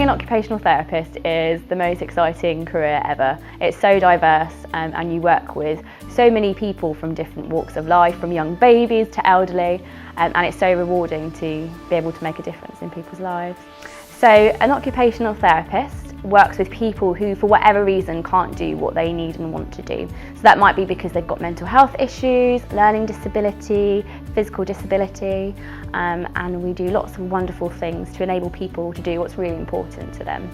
an occupational therapist is the most exciting career ever. It's so diverse and you work with so many people from different walks of life, from young babies to elderly, and it's so rewarding to be able to make a difference in people's lives. So an occupational therapist works with people who, for whatever reason, can't do what they need and want to do. So that might be because they've got mental health issues, learning disability, physical disability, and we do lots of wonderful things to enable people to do what's really important to them.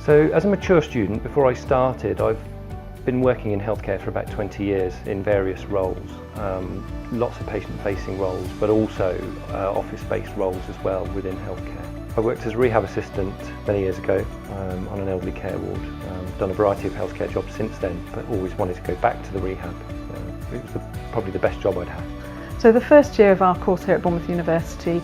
So as a mature student, before I started, I've been working in healthcare for about 20 years in various roles, lots of patient-facing roles, but also office-based roles as well within healthcare. I worked as a rehab assistant many years ago on an elderly care ward. Done a variety of healthcare jobs since then, but always wanted to go back to the rehab. It was probably the best job I'd had. So the first year of our course here at Bournemouth University,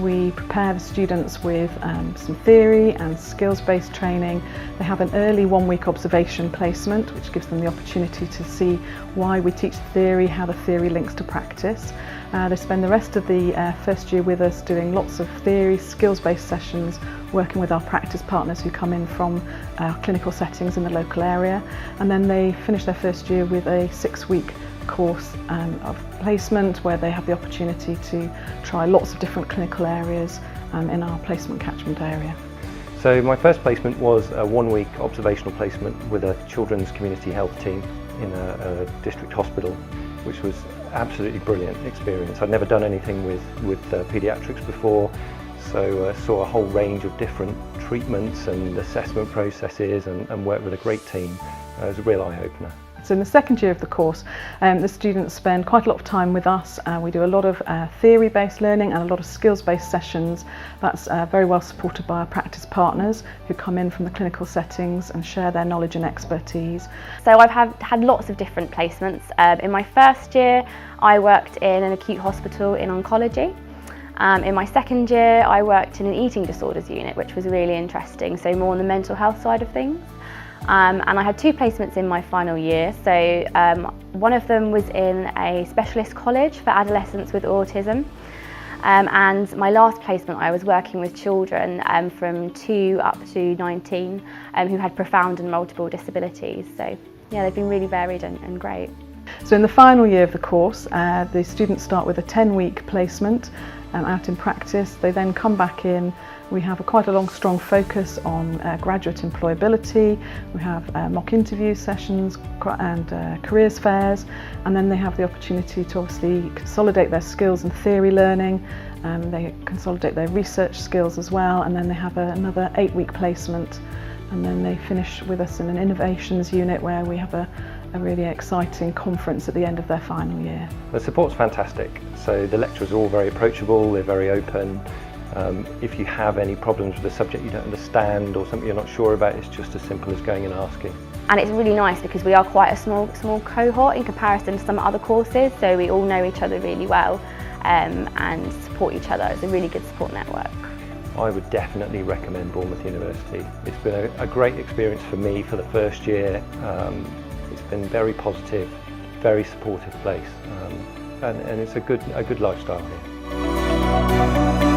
we prepare the students with some theory and skills-based training. They have an early 1-week observation placement, which gives them the opportunity to see why we teach the theory, how the theory links to practice. They spend the rest of the first year with us doing lots of theory, skills-based sessions, working with our practice partners who come in from clinical settings in the local area, and then they finish their first year with a 6-week course of placement where they have the opportunity to try lots of different clinical areas in our placement catchment area. So my first placement was a 1-week observational placement with a children's community health team in a district hospital, which was absolutely brilliant experience. I'd never done anything with paediatrics before, so saw a whole range of different treatments and assessment processes and worked with a great team. It was a real eye-opener. So in the second year of the course, the students spend quite a lot of time with us. We do a lot of theory-based learning and a lot of skills-based sessions. That's very well supported by our practice partners who come in from the clinical settings and share their knowledge and expertise. So I've had lots of different placements. In my first year, I worked in an acute hospital in oncology. In my second year, I worked in an eating disorders unit, which was really interesting, so more on the mental health side of things. And I had 2 placements in my final year. So one of them was in a specialist college for adolescents with autism. And my last placement, I was working with children from 2 up to 19 who had profound and multiple disabilities. So yeah, they've been really varied and great. So in the final year of the course, the students start with a 10-week placement out in practice. They then come back in. We have quite a long, strong focus on graduate employability. We have mock interview sessions and careers fairs, and then they have the opportunity to obviously consolidate their skills and theory learning. They consolidate their research skills as well, and then they have another 8-week placement, and then they finish with us in an innovations unit where we have a really exciting conference at the end of their final year. The support's fantastic. So the lecturers are all very approachable, they're very open. If you have any problems with a subject you don't understand or something you're not sure about, it's just as simple as going and asking. And it's really nice because we are quite a small cohort in comparison to some other courses, so we all know each other really well and support each other. It's a really good support network. I would definitely recommend Bournemouth University. It's been a great experience for me for the first year. It's been very positive, very supportive place, and it's a good lifestyle here.